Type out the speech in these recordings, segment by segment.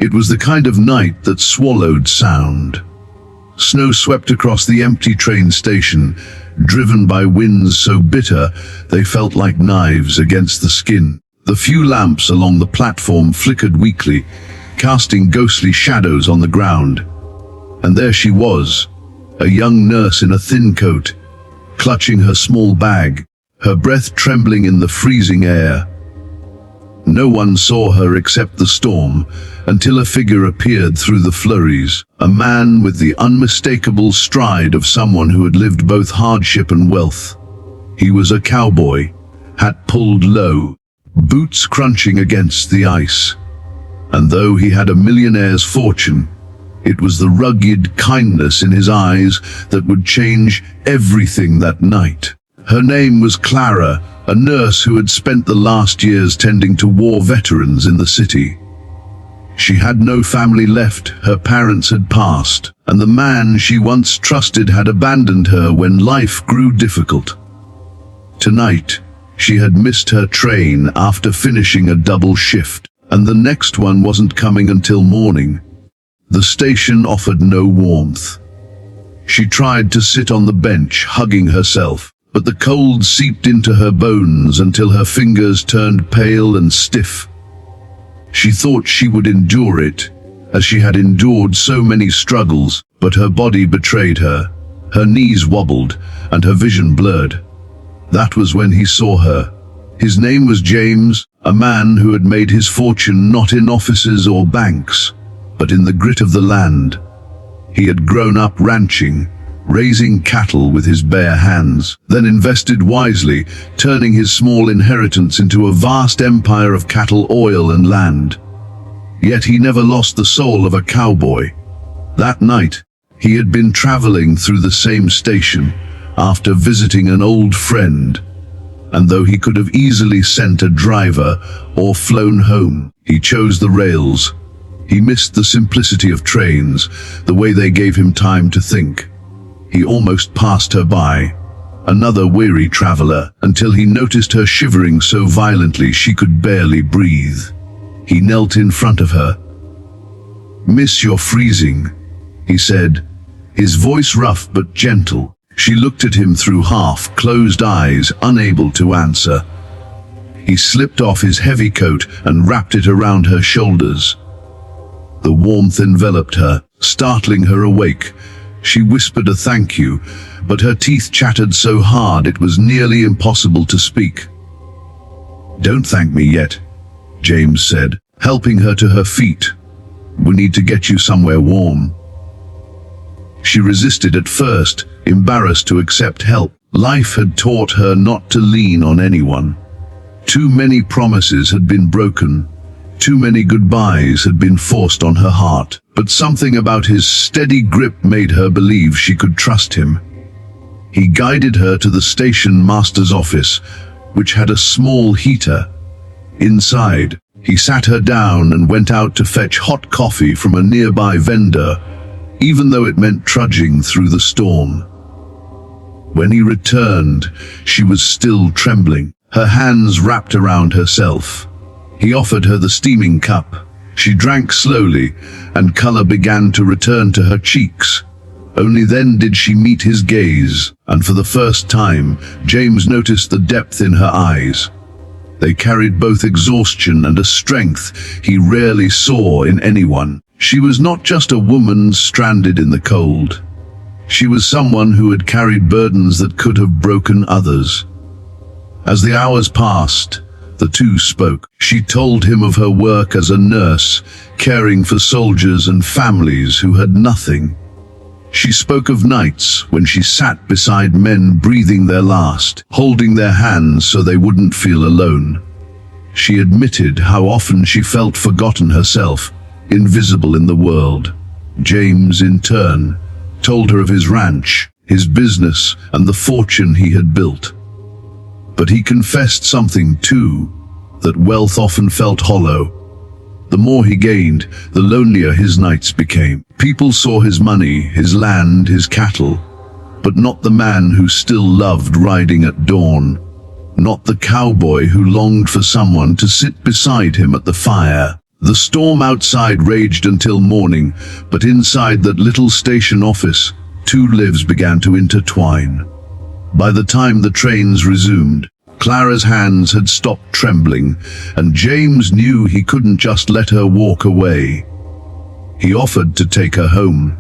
It was the kind of night that swallowed sound. Snow swept across the empty train station, driven by winds so bitter they felt like knives against the skin. The few lamps along the platform flickered weakly, casting ghostly shadows on the ground. And there she was, a young nurse in a thin coat, clutching her small bag, her breath trembling in the freezing air. No one saw her except the storm, until a figure appeared through the flurries, a man with the unmistakable stride of someone who had lived both hardship and wealth. He was a cowboy, hat pulled low, boots crunching against the ice. And though he had a millionaire's fortune, it was the rugged kindness in his eyes that would change everything that night. Her name was Clara, a nurse who had spent the last years tending to war veterans in the city. She had no family left, her parents had passed, and the man she once trusted had abandoned her when life grew difficult. Tonight, she had missed her train after finishing a double shift, and the next one wasn't coming until morning. The station offered no warmth. She tried to sit on the bench, hugging herself, but the cold seeped into her bones until her fingers turned pale and stiff. She thought she would endure it, as she had endured so many struggles, but her body betrayed her. Her knees wobbled, and her vision blurred. That was when he saw her. His name was James, a man who had made his fortune not in offices or banks, but in the grit of the land. He had grown up ranching, raising cattle with his bare hands, then invested wisely, turning his small inheritance into a vast empire of cattle, oil, and land. Yet he never lost the soul of a cowboy. That night, he had been traveling through the same station after visiting an old friend, and though he could have easily sent a driver or flown home, he chose the rails. He missed the simplicity of trains, the way they gave him time to think. He almost passed her by, another weary traveler, until he noticed her shivering so violently she could barely breathe. He knelt in front of her. "Miss, you're freezing," he said, his voice rough but gentle. She looked at him through half-closed eyes, unable to answer. He slipped off his heavy coat and wrapped it around her shoulders. The warmth enveloped her, startling her awake. She whispered a thank you, but her teeth chattered so hard it was nearly impossible to speak. "Don't thank me yet," James said, helping her to her feet. "We need to get you somewhere warm." She resisted at first, embarrassed to accept help. Life had taught her not to lean on anyone. Too many promises had been broken. Too many goodbyes had been forced on her heart, but something about his steady grip made her believe she could trust him. He guided her to the station master's office, which had a small heater. Inside, he sat her down and went out to fetch hot coffee from a nearby vendor, even though it meant trudging through the storm. When he returned, she was still trembling, her hands wrapped around herself. He offered her the steaming cup. She drank slowly, and color began to return to her cheeks. Only then did she meet his gaze, and for the first time, James noticed the depth in her eyes. They carried both exhaustion and a strength he rarely saw in anyone. She was not just a woman stranded in the cold. She was someone who had carried burdens that could have broken others. As the hours passed, the two spoke. She told him of her work as a nurse, caring for soldiers and families who had nothing. She spoke of nights when she sat beside men breathing their last, holding their hands so they wouldn't feel alone. She admitted how often she felt forgotten herself, invisible in the world. James, in turn, told her of his ranch, his business, and the fortune he had built. But he confessed something too, that wealth often felt hollow. The more he gained, the lonelier his nights became. People saw his money, his land, his cattle, but not the man who still loved riding at dawn, not the cowboy who longed for someone to sit beside him at the fire. The storm outside raged until morning, but inside that little station office, two lives began to intertwine. By the time the trains resumed, Clara's hands had stopped trembling, and James knew he couldn't just let her walk away. He offered to take her home,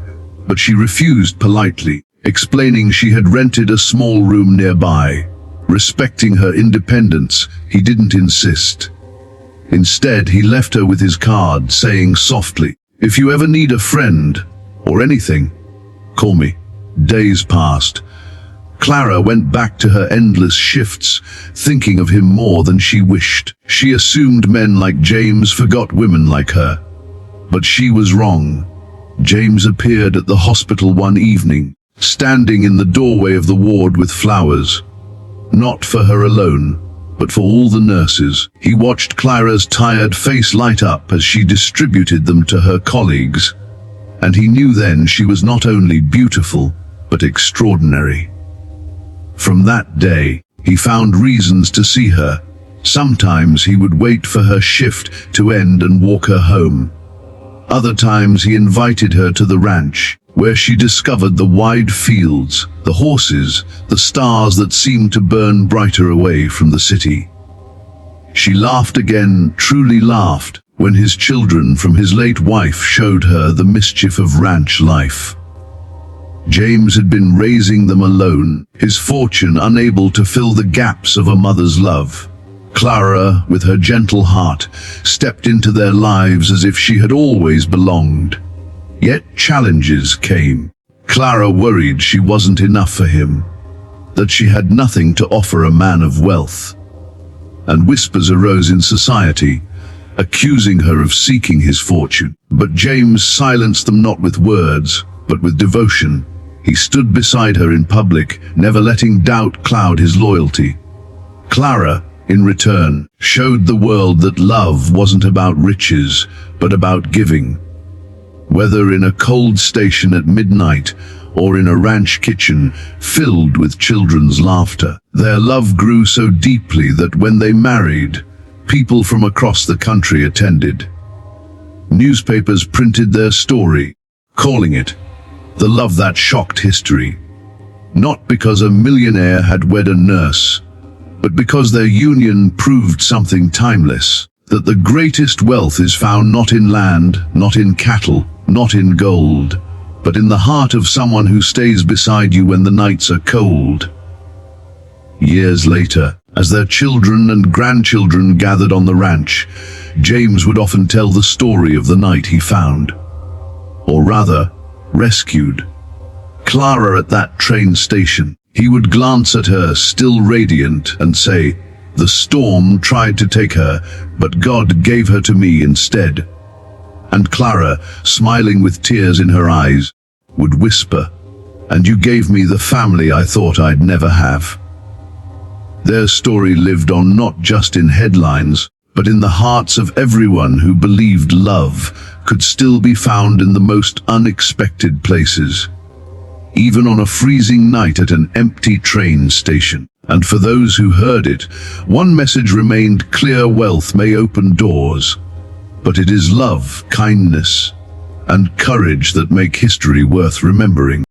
but she refused politely, explaining she had rented a small room nearby. Respecting her independence, he didn't insist. Instead, he left her with his card, saying softly, "If you ever need a friend, or anything, call me." Days passed. Clara went back to her endless shifts, thinking of him more than she wished. She assumed men like James forgot women like her. But she was wrong. James appeared at the hospital one evening, standing in the doorway of the ward with flowers. Not for her alone, but for all the nurses. He watched Clara's tired face light up as she distributed them to her colleagues. And he knew then she was not only beautiful, but extraordinary. From that day, he found reasons to see her. Sometimes he would wait for her shift to end and walk her home. Other times he invited her to the ranch, where she discovered the wide fields, the horses, the stars that seemed to burn brighter away from the city. She laughed again, truly laughed, when his children from his late wife showed her the mischief of ranch life. James had been raising them alone, his fortune unable to fill the gaps of a mother's love. Clara, with her gentle heart, stepped into their lives as if she had always belonged. Yet challenges came. Clara worried she wasn't enough for him, that she had nothing to offer a man of wealth. And whispers arose in society, accusing her of seeking his fortune. But James silenced them not with words, but with devotion. He stood beside her in public, never letting doubt cloud his loyalty. Clara, in return, showed the world that love wasn't about riches, but about giving. Whether in a cold station at midnight or in a ranch kitchen filled with children's laughter, their love grew so deeply that when they married, people from across the country attended. Newspapers printed their story, calling it the love that shocked history. Not because a millionaire had wed a nurse, but because their union proved something timeless, that the greatest wealth is found not in land, not in cattle, not in gold, but in the heart of someone who stays beside you when the nights are cold. Years later, as their children and grandchildren gathered on the ranch, James would often tell the story of the night he found, or rather, rescued, Clara at that train station. He would glance at her, still radiant, and say, "The storm tried to take her, but God gave her to me instead." And Clara, smiling with tears in her eyes, would whisper, "And you gave me the family I thought I'd never have." Their story lived on not just in headlines, but in the hearts of everyone who believed love could still be found in the most unexpected places, even on a freezing night at an empty train station. And for those who heard it, one message remained clear: wealth may open doors, but it is love, kindness, and courage that make history worth remembering.